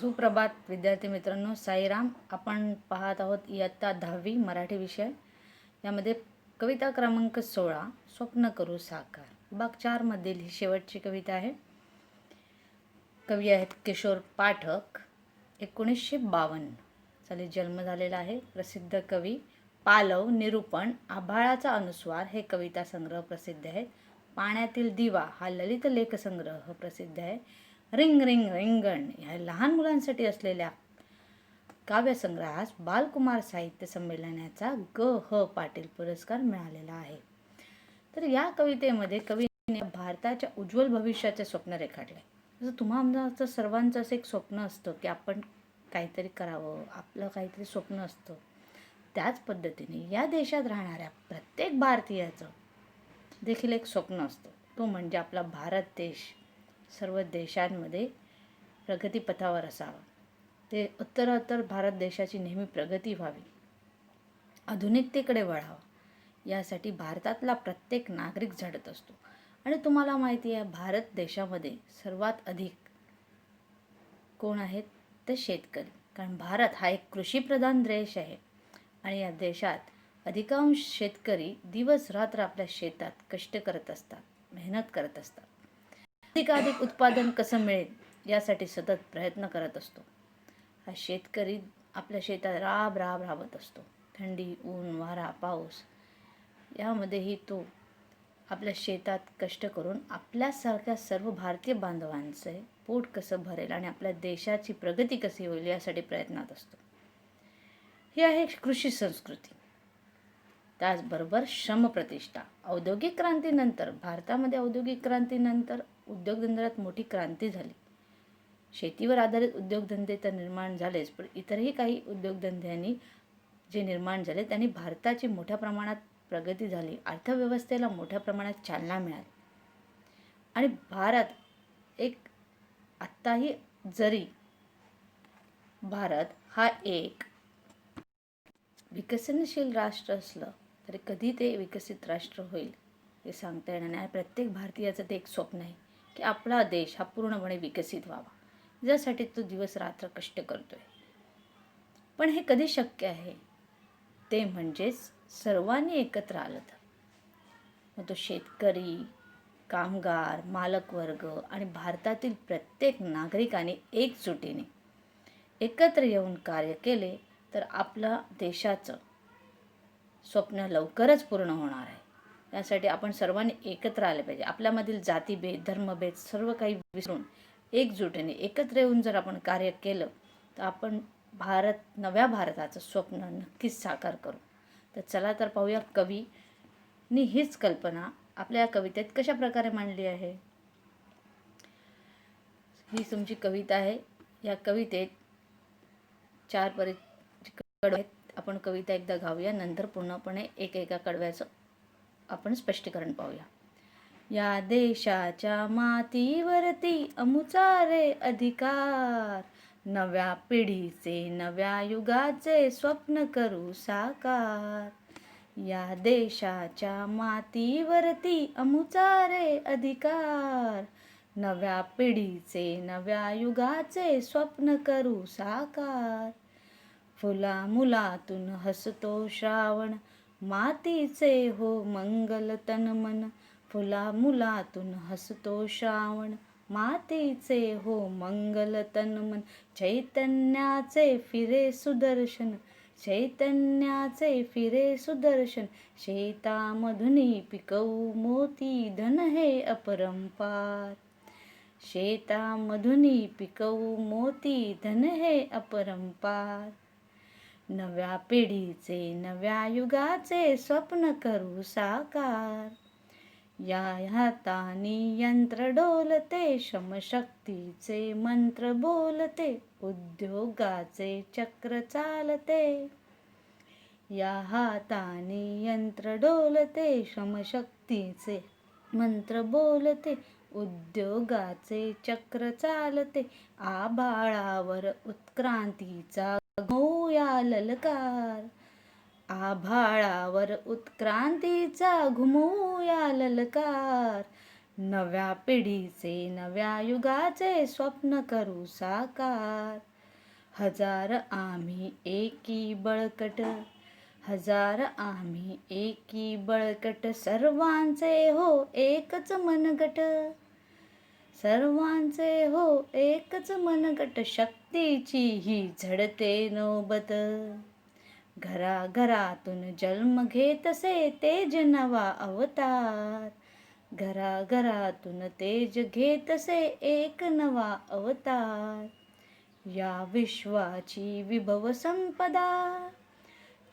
सुप्रभात विद्यार्थी मित्रांनो, साईराम. आपण पाहत आहोत इयत्ता 10वी मराठी विषय. यामध्ये कविता क्रमांक 16 स्वप्न करू साकार. भाग 4 मधील ही शेवटची कविता आहे. कवी आहेत किशोर पाठक. 1952 साली जन्म झालेला आहे. प्रसिद्ध कवी पालव, निरूपण, आभाळाचा अनुस्वार हे कविता संग्रह प्रसिद्ध आहेत. पाण्यातील दिवा हा ललित लेख संग्रह प्रसिद्ध आहे. रिंग रिंग रिंगण ह्या लहान मुलांसाठी असलेल्या काव्यसंग्रहास बालकुमार साहित्य संमेलनाचा ग.ह. पाटील पुरस्कार मिळालेला आहे. तर या कवितेमध्ये कवीने भारताच्या उज्ज्वल भविष्याचे स्वप्न रेखाटले. जसं तुम्हाला सर्वांचं असं एक स्वप्न असतं की आपण काहीतरी करावं, आपलं काहीतरी स्वप्न असतं. त्याच पद्धतीने या देशात राहणाऱ्या प्रत्येक भारतीयाचं देखील एक स्वप्न असतं. तो म्हणजे आपला भारत देश सर्व देशांमध्ये प्रगतीपथावर असावा. ते उत्तरोत्तर भारत देशाची नेहमी प्रगती व्हावी, आधुनिकतेकडे वळावा, यासाठी भारतातला प्रत्येक नागरिक झटत असतो. आणि तुम्हाला माहिती आहे, भारत देशामध्ये सर्वात अधिक कोण आहेत तर शेतकरी. कारण भारत हा एक कृषीप्रधान देश आहे आणि या देशात अधिकांश शेतकरी दिवस रात्र आपल्या शेतात कष्ट करत असतात, मेहनत करत असतात. अधिकाधिक उत्पादन कसं मिळेल यासाठी सतत प्रयत्न करत असतो. हा शेतकरी आपल्या शेतात राबत असतो. थंडी, ऊन, वारा, पाऊस यामध्येही तो आपल्या शेतात कष्ट करून आपल्यासारख्या सर्व भारतीय बांधवांचे पोट कसं भरेल आणि आपल्या देशाची प्रगती कशी होईल यासाठी प्रयत्नात असतो. ही आहे कृषी संस्कृती. त्याचबरोबर श्रमप्रतिष्ठा. औद्योगिक क्रांतीनंतर भारतामध्ये औद्योगिक क्रांतीनंतर उद्योगधंद्यात मोठी क्रांती झाली. शेतीवर आधारित उद्योगधंदे तर निर्माण झालेच, पण इतरही काही उद्योगधंद्यांनी जे निर्माण झाले त्यांनी भारताची मोठ्या प्रमाणात प्रगती झाली. अर्थव्यवस्थेला मोठ्या प्रमाणात चालना मिळाली आणि भारत एक आत्ताही जरी भारत हा एक विकसनशील राष्ट्र असलं तरी कधी ते विकसित राष्ट्र होईल हे सांगता येणार नाही. प्रत्येक भारतीयाचं ते एक स्वप्न आहे की आपला देश हा पूर्णपणे विकसित व्हावा, ज्यासाठी तो दिवस रात्र कष्ट करतोय. पण हे कधी शक्य आहे ते म्हणजेच सर्वांनी एकत्र आलं तर. मग तो शेतकरी, कामगार, मालकवर्ग आणि भारतातील प्रत्येक नागरिकाने एकजुटीने एकत्र येऊन कार्य केले तर आपल्या देशाचं स्वप्न लवकरच पूर्ण होणार आहे. यासाठी आपण सर्वांनी एकत्र आले पाहिजे. आपल्यामधील जातीभेद, धर्मभेद सर्व काही विसरून एकजुटीने एकत्र येऊन जर आपण कार्य केलं तर आपण नव्या भारताचं स्वप्न नक्कीच साकार करू. तर चला तर पाहूया कवीनी हीच कल्पना आपल्या कवितेत कशा प्रकारे मांडली आहे. ही तुमची कविता आहे. या कवितेत 4 कडवे आहेत. आपण कविता एकदा गाऊया, नंतर पूर्णपणे एका कडव्याचं आपण स्पष्टीकरण पाहूया. या देशाच्या मातीवरती अमुचा रे अधिकार, नव्या पिढीचे नव्या युगाचे स्वप्न करू साकार. या देशाच्या मातीवरती अमुचा रे अधिकार, नव्या पिढीचे नव्या युगाचे स्वप्न करू साकार. फुला मुलातून हसतो श्रावण, मातीचे हो मंगल तन मन. फुला मुलातून हसतो श्रावण, मातीचे हो मंगल तन मन. चैतन्याचे फिरे सुदर्शन, चैतन्याचे फिरे सुदर्शन. शेतामधुनी पिकवू मोती, धन हे अपरंपार. शेतामधुनी पिकवू मोती, धन हे अपरंपार. नव्या पिढीचे नव्या युगाचे स्वप्न करू साकार. या हातानी यंत्र डोलते, श्रमशक्तीचे मंत्र बोलते, उद्योगाचे चक्र चालते. या हातानी यंत्र डोलते, श्रमशक्तीचे मंत्र बोलते, उद्योगाचे चक्र चालते. आभाळावर उत्क्रांतीचा घुमूया ललकार. आभाळावर उत्क्रांतीचा घुमूया ललकार. नव्या पिढीचे नव्या युगाचे स्वप्न करू साकार. हजार आम्ही एकी बळकट, हजार आम्ही एकी बळकट, सर्वांचे हो एकच मनगट, सर्वांचे हो एकच मनगट, शक्तीची ही झडते नौबत. घराघरातून जन्म घेतसे तेज नवा अवतार, घराघरातून तेज घेतसे एक नवा अवतार. या विश्वाची विभव संपदा,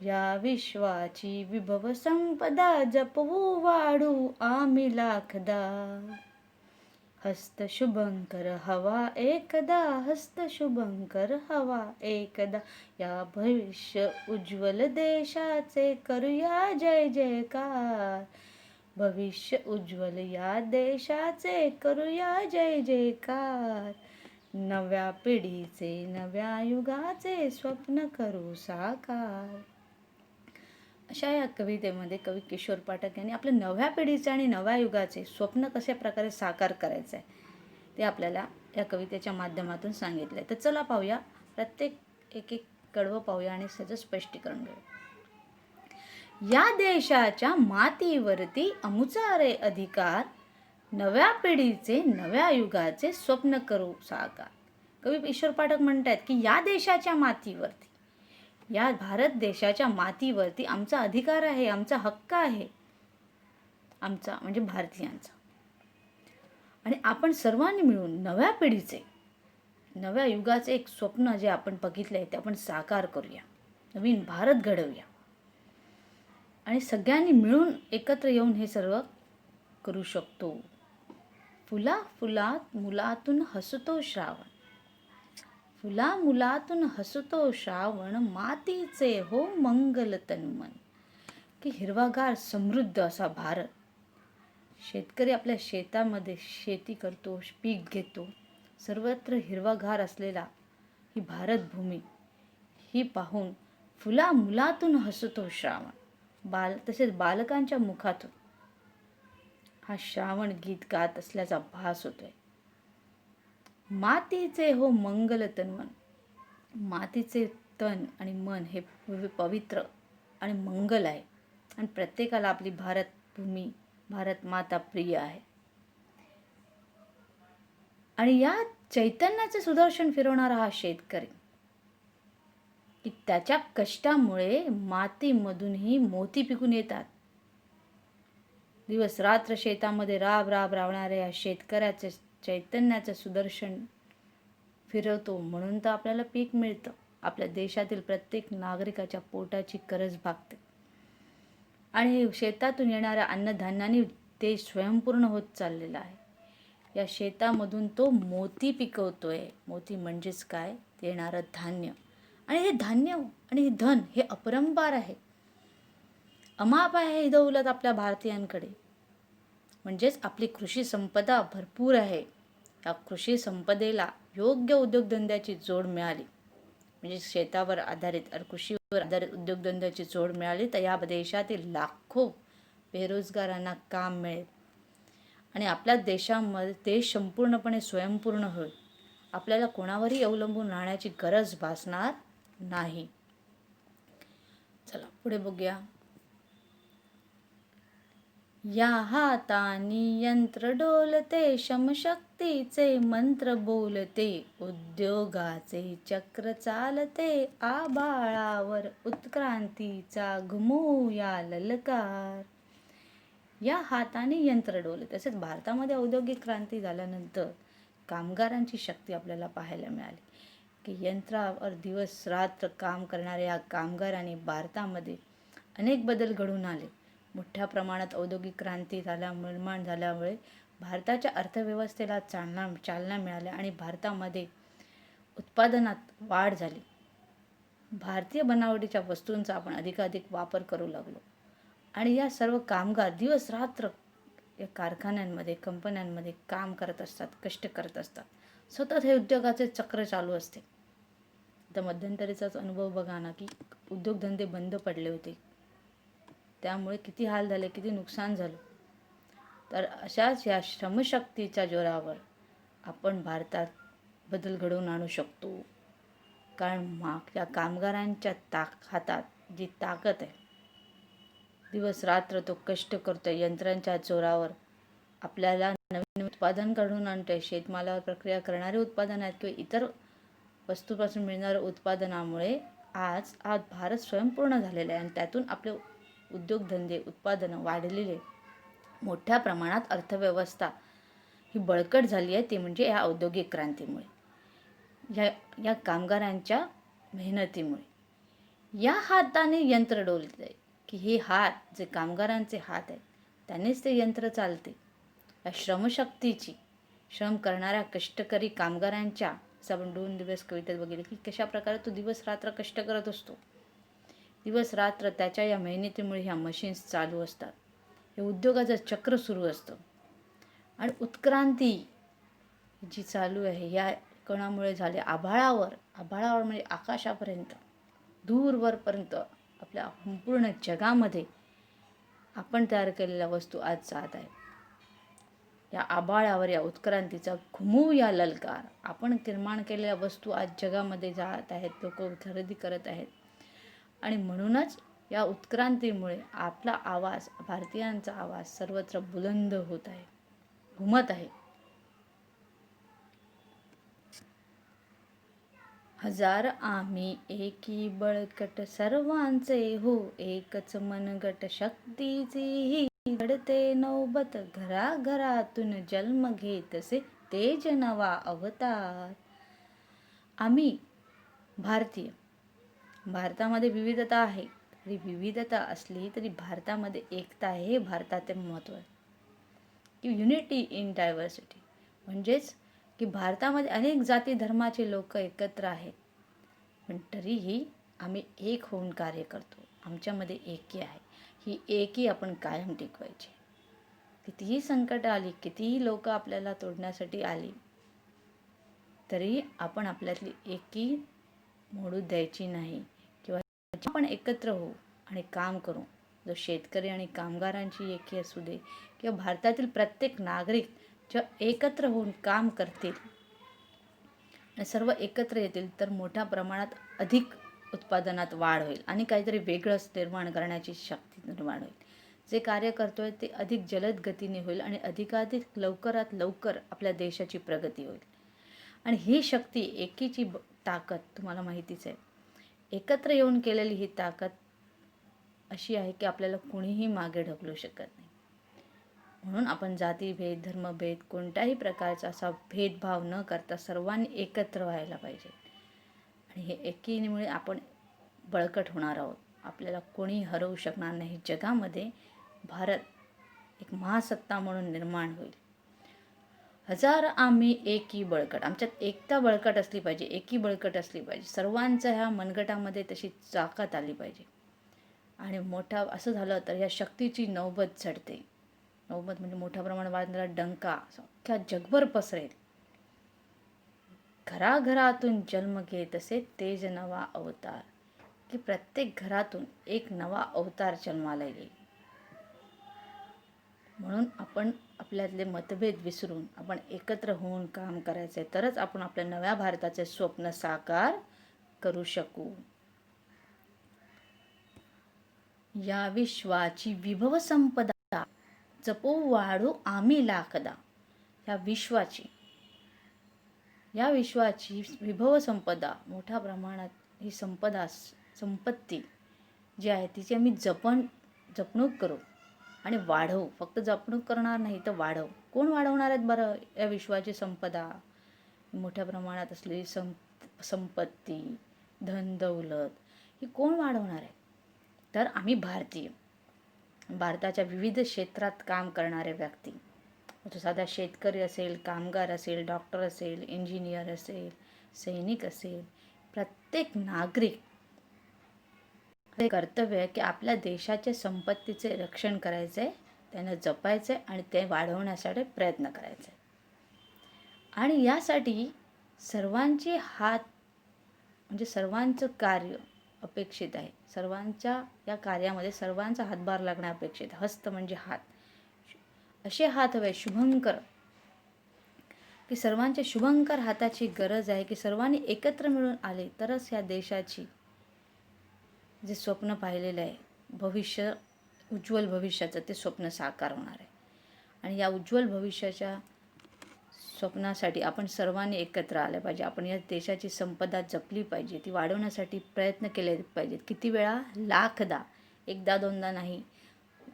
या विश्वाची विभव संपदा, जपवू वाढू आम्ही लाखदा. हस्त शुभंकर हवा एकदा, हस्त शुभंकर हवा एकदा, या भविष्य उज्ज्वल देशाचे करूया जय जयकार. भविष्य उज्ज्वल या देशाचे करूया जय जयकार. नव्या पिढीचे नव्या युगाचे स्वप्न करू साकार. अशा या कवितेमध्ये कवी किशोर पाठक यांनी आपल्या नव्या पिढीचे आणि नव्या युगाचे स्वप्न कशा प्रकारे साकार करायचं आहे ते आपल्याला या कवितेच्या माध्यमातून सांगितलं आहे. तर चला पाहूया, प्रत्येक एक एक कडवं पाहूया आणि त्याचं स्पष्टीकरण घेऊ. या देशाच्या मातीवरती आमचा रे अधिकार, नव्या पिढीचे नव्या युगाचे स्वप्न करू साकार. कवी किशोर पाठक म्हणतात की या देशाच्या मातीवरती, या भारत देशाच्या मातीवरती आमचा अधिकार आहे, आमचा हक्क आहे, आमचा म्हणजे भारतीयांचा. आणि आपण सर्वांनी मिळून नव्या पिढीचे नव्या युगाचे एक स्वप्न जे आपण बघितले ते आपण साकार करूया, नवीन भारत घडवूया. आणि सगळ्यांनी मिळून एकत्र येऊन हे सर्व करू शकतो. फुला फुलात मुलातून हसतो श्रावण, फुला मुलातून हसतो श्रावण, मातीचे हो मंगल तन्मन. की हिरवागार समृद्ध असा भारत, शेतकरी आपल्या शेतामध्ये शेती करतो, पीक घेतो, सर्वत्र हिरवागार असलेला ही भारतभूमी ही पाहून फुला मुलातून हसतो श्रावण, तसेच बालकांच्या मुखातून हा श्रावण गीत गात असल्याचा भास होतोय. मातीचे हो मंगल तन्मन, मातीचे तन आणि मन हे पवित्र आणि मंगल आहे. आणि प्रत्येकाला आपली भारतभूमी, भारत माता प्रिय आहे. आणि या चैतन्याचे सुदर्शन फिरवणारा हा शेतकरी, की त्याच्या कष्टामुळे मातीमधूनही मोती पिकून येतात. दिवस रात्र शेतामध्ये राब राब राबणाऱ्या या शेतकऱ्याचे चैतन्याचं सुदर्शन फिरवतो म्हणून तर आपल्याला पीक मिळतं. आपल्या देशातील प्रत्येक नागरिकाच्या पोटाची गरज भागते. आणि शेतातून येणाऱ्या अन्नधान्याने ते स्वयंपूर्ण होत चाललेलं आहे. या शेतामधून तो मोती पिकवतोय. मोती म्हणजेच काय, येणारं धान्य. आणि हे धान्य आणि हे धन हे अपरंपार आहे, अमाप आहे ही दौलत आपल्या भारतीयांकडे. म्हणजेच आपली कृषी संपदा भरपूर आहे. या कृषी संपदेला योग्य उद्योगधंद्याची जोड मिळाली, म्हणजे शेतावर आधारित आणि कृषीवर आधारित उद्योगधंद्याची जोड मिळाली तर या देशातील लाखो बेरोजगारांना काम मिळेल आणि आपल्या देशामध्ये देश संपूर्णपणे स्वयंपूर्ण होईल. आपल्याला कोणावरही अवलंबून राहण्याची गरज भासणार नाही. चला पुढे बघूया. या हातानी यंत्र डोलते, श्रमशक्तीचे मंत्र बोलते, उद्योगाचे चक्र चालते, आभाळावर उत्क्रांतीचा घुमूया ललकार. या हाताने यंत्र डोलते. तसेच भारतामध्ये औद्योगिक क्रांती झाल्यानंतर कामगारांची शक्ती आपल्याला पाहायला मिळाली, की यंत्रावर दिवस रात्र काम करणाऱ्या या कामगारांनी भारतामध्ये अनेक बदल घडून आले. मोठ्या प्रमाणात औद्योगिक क्रांती निर्माण झाल्यामुळे भारताच्या अर्थव्यवस्थेला चालना मिळाली आणि भारतामध्ये उत्पादनात वाढ झाली. भारतीय बनावटीच्या वस्तूंचा आपण अधिकाधिक वापर करू लागलो आणि या सर्व कामगार दिवस रात्र या कारखान्यांमध्ये, कंपन्यांमध्ये काम करत असतात, कष्ट करत असतात. सतत हे उद्योगाचे चक्र चालू असते. तर मध्यंतरीचाच अनुभव बघा ना, की उद्योगधंदे बंद पडले होते, त्यामुळे किती हाल झाले, किती नुकसान झालं. तर अशाच या श्रमशक्तीच्या जोरावर आपण भारतात बदल घडवून आणू शकतो. कारण या कामगारांच्या हातात जी ताकद आहे, दिवस रात्र तो कष्ट करतोय, यंत्रांच्या जोरावर आपल्याला नवीन उत्पादन घडवून आणतोय. शेतमालावर प्रक्रिया करणारे उत्पादन आहेत किंवा इतर वस्तूपासून मिळणाऱ्या उत्पादनामुळे आज भारत स्वयंपूर्ण झालेला आहे आणि त्यातून आपले उद्योगधंदे उत्पादनं वाढलेले, मोठ्या प्रमाणात अर्थव्यवस्था ही बळकट झाली आहे. ते म्हणजे या औद्योगिक क्रांतीमुळे, या कामगारांच्या मेहनतीमुळे. या हाताने यंत्र डोलते की हे हात जे कामगारांचे हात आहेत त्यांनीच ते यंत्र चालते. या श्रमशक्तीची, श्रम करणाऱ्या कष्टकरी कामगारांच्या, आपण 2 दिवस कवितेत बघितले की कशा प्रकारे तो दिवस रात्र कष्ट करत असतो. दिवस रात्र त्याच्या या मेहनतीमुळे ह्या मशीन्स चालू असतात. हे उद्योगाचं चक्र सुरू असतं आणि उत्क्रांती जी चालू आहे या कणामुळे झाले. आभाळावर म्हणजे आकाशापर्यंत, दूरवरपर्यंत आपल्या संपूर्ण जगामध्ये आपण तयार केलेल्या वस्तू आज जात आहेत. या आभाळावर या उत्क्रांतीचा घुमवूया ललकार. आपण निर्माण केलेल्या वस्तू आज जगामध्ये जात आहेत, लोक खरेदी करत आहेत आणि म्हणूनच या उत्क्रांतीमुळे आपला आवाज, भारतीयांचा आवाज सर्वत्र बुलंद होत आहे, घुमत आहे. हजार आम्ही एकी बळकट, सर्वांचे हो एकच मनगट, शक्तीची ही घडते नौबत, घराघरातून जन्म घेतसे तेज नवा अवतार. आम्ही भारतीय, भारतामध्ये विविधता आहे. विविधता असली तरी भारतामध्ये एकता आहे. हे भारताचे महत्त्व आहे की युनिटी इन डायव्हर्सिटी. म्हणजेच की भारतामध्ये अनेक जाती धर्माचे लोक एकत्र आहेत, पण तरीही आम्ही एक होऊन कार्य करतो. आमच्यामध्ये एकी आहे. ही एकी आपण कायम टिकवायची. कितीही संकट आली, कितीही लोक आपल्याला तोडण्यासाठी आली, तरी आपण आपल्यातली एकी मोडू द्यायची नाही. किंवा आपण एकत्र होऊ आणि काम करू. जो शेतकरी आणि कामगारांची एकी असू दे किंवा भारतातील प्रत्येक नागरिक जेव्हा एकत्र होऊन काम करतील, सर्व एकत्र येतील, तर मोठ्या प्रमाणात अधिक उत्पादनात वाढ होईल आणि काहीतरी वेगळंच निर्माण करण्याची शक्ती निर्माण होईल. जे कार्य करतोय ते अधिक जलद गतीने होईल आणि अधिकाधिक लवकरात लवकर आपल्या देशाची प्रगती होईल. आणि ही शक्ती, एकीची ताकद तुम्हाला माहितीच आहे. एकत्र येऊन केलेली ही ताकद अशी आहे की आपल्याला कुणीही मागे ढकलू शकत नाही. म्हणून आपण जातीभेद, धर्मभेद, कोणत्याही प्रकारचा असा भेदभाव न करता सर्वांनी एकत्र व्हायला पाहिजे. आणि हे एकीमुळे आपण बळकट होणार आहोत. आपल्याला कोणी हरवू शकणार नाही. जगामध्ये भारत एक महासत्ता म्हणून निर्माण होईल. हजार आम्ही एकी बळकट. आमच्यात एकता बळकट असली पाहिजे, एकी बळकट असली पाहिजे. सर्वांच्या ह्या मनगटामध्ये तशी ताकद आली पाहिजे. आणि मोठा असं झालं तर या शक्तीची नौबत चढते. नौबत म्हणजे मोठ्या प्रमाणात वाजणारा डंका अख्ख्या जगभर पसरेल. घराघरातून जन्म घेत असे तेज नवा अवतार, की प्रत्येक घरातून एक नवा अवतार जन्माला येईल. म्हणून आपण आपल्यातले मतभेद विसरून आपण एकत्र होऊन काम करायचे, तरच आपण आपल्या नव्या भारताचे स्वप्न साकार करू शकू. या विश्वाची विभव संपदा जपो वाढू आम्ही लाखदा. या विश्वाची विभव संपदा, मोठ्या प्रमाणात ही संपत्ती जी आहे तिची आम्ही जपणूक करू आणि वाढवू. फक्त जपणूक करणार नाही तर वाढवू. कोण वाढवणार आहेत बरं या विश्वाची संपदा? मोठ्या प्रमाणात असलेली संपत्ती, धन दौलत ही कोण वाढवणार आहे? तर आम्ही भारतीय, भारताच्या विविध क्षेत्रात काम करणारे व्यक्ती, तो साधा शेतकरी असेल, कामगार असेल, डॉक्टर असेल, इंजिनियर असेल, सैनिक असेल, प्रत्येक नागरिक हे कर्तव्य आहे की आपल्या देशाच्या संपत्तीचे रक्षण करायचे, त्यांना जपायचे आणि ते वाढवण्यासाठी प्रयत्न करायचे. आणि यासाठी सर्वांचे हात, म्हणजे सर्वांचं कार्य अपेक्षित आहे. सर्वांच्या या कार्यामध्ये सर्वांचा हातभार लागणे अपेक्षित. हस्त म्हणजे हात. असे हात हवे शुभंकर, की सर्वांच्या शुभंकर हाताची गरज आहे, की सर्वांनी एकत्र मिळून आले तरच या देशाची जे स्वप्न पाहिलेलं आहे भविष्य, उज्ज्वल भविष्याचं, ते स्वप्न साकार होणार आहे. आणि या उज्ज्वल भविष्याच्या स्वप्नासाठी आपण सर्वांनी एकत्र आले पाहिजे. आपण या देशाची संपदा जपली पाहिजे, ती वाढवण्यासाठी प्रयत्न केले पाहिजेत. किती वेळा? लाखदा, एकदा दोनदा नाही,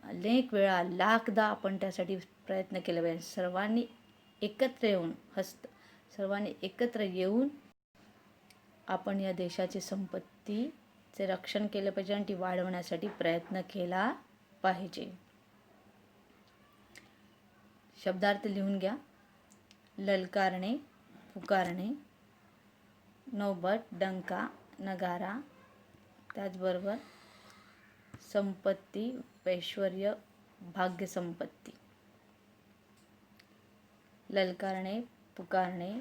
अनेक वेळा, लाखदा आपण त्यासाठी प्रयत्न केले पाहिजे. सर्वांनी एकत्र येऊन सर्वांनी एकत्र येऊन आपण या देशाची संपत्तीचे रक्षण केले पाहिजे आणि ती वाढवण्यासाठी प्रयत्न केला पाहिजे. शब्दार्थ लिहून घ्या. ललकारणे, पुकारणे, नौबत, डंका, नगारा, त्याचबरोबर संपत्ती, ऐश्वर्य, भाग्यसंपत्ती. ललकारणे, पुकारणे,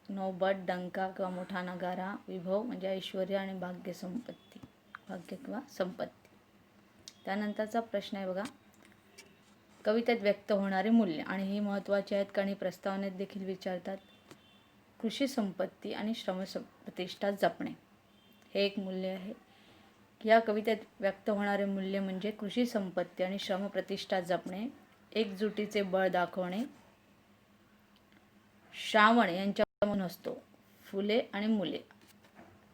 नौबत, डंका किंवा मोठा नगारा, विभव म्हणजे ऐश्वर्य आणि भाग्यसंपत्ती, भाग्य किंवा संपत्ती. त्यानंतरचा प्रश्न आहे बघा, कवितेत व्यक्त होणारे मूल्य. आणि ही महत्त्वाची आहेत कारण प्रस्तावनेत देखील विचारतात. कृषी संपत्ती आणि श्रमप्रतिष्ठा जपणे हे एक मूल्य आहे. या कवितेत व्यक्त होणारे मूल्य म्हणजे कृषी संपत्ती आणि श्रमप्रतिष्ठा जपणे, एकजुटीचे बळ दाखवणे, श्रावण यांच्यामधून हसतो, फुले आणि मुले.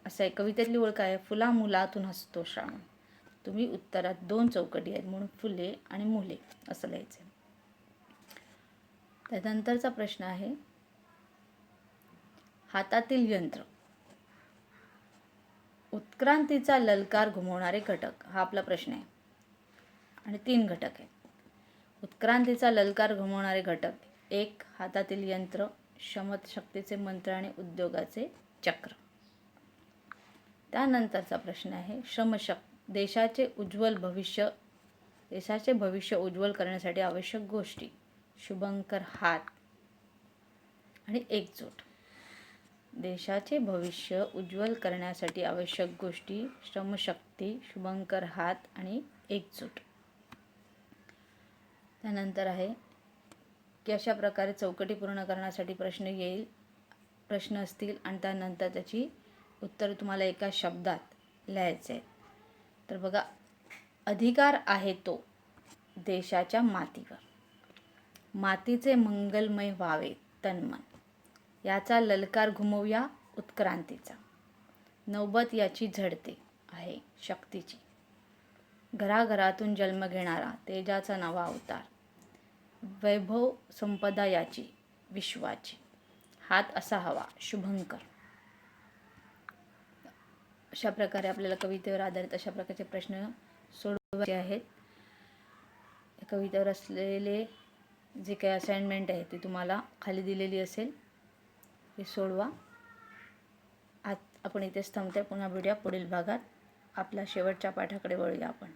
असं आहे कवितेतली ओळख आहे. फुला मुलातून हसतो श्रावण. तुम्ही उत्तरात 2 चौकटी आहेत म्हणून फुले आणि मुले असं लिहायचं. त्यानंतरचा प्रश्न आहे, हातातील यंत्र. उत्क्रांतीचा ललकार घुमवणारे घटक हा आपला प्रश्न आहे. आणि 3 घटक आहेत. उत्क्रांतीचा ललकार घुमवणारे घटक: 1. हातातील यंत्र, श्रमशक्तीचे मंत्र आणि उद्योगाचे चक्र. त्यानंतरचा प्रश्न आहे, देशाचे भविष्य उज्ज्वल करण्यासाठी आवश्यक गोष्टी: शुभंकर हात आणि एकजूट. देशाचे भविष्य उज्ज्वल करण्यासाठी आवश्यक गोष्टी: श्रमशक्ती, शुभंकर हात आणि एकजूट. त्यानंतर आहे की अशा प्रकारे चौकटी पूर्ण करण्यासाठी प्रश्न असतील आणि त्यानंतर त्याची उत्तर तुम्हाला एका शब्दात लिहायचे आहे. तर बघा, अधिकार आहे तो देशाच्या मातीवर, मातीचे मंगलमय व्हावे तन्मन, याचा ललकार घुमवूया उत्क्रांतीचा. नौबत याची झडते आहे शक्तीची, घराघरातून जन्म घेणारा तेजाचा नवा अवतार, वैभव संपदा याची विश्वाची, हात असा हवा शुभंकर. अशा प्रकारे आपल्याला कवितेवर आधारित अशा प्रकारचे प्रश्न सोडवायचे आहेत. कवितेवर असलेले जे काही असाइनमेंट आहे ती तुम्हाला खाली दिलेली असेल, ते सोडवा. आज आपण इथेच थांबतोय. पुन्हा भेटूया पुढील भागात. आपल्या शेवटच्या पाठाकडे वळूया आपण.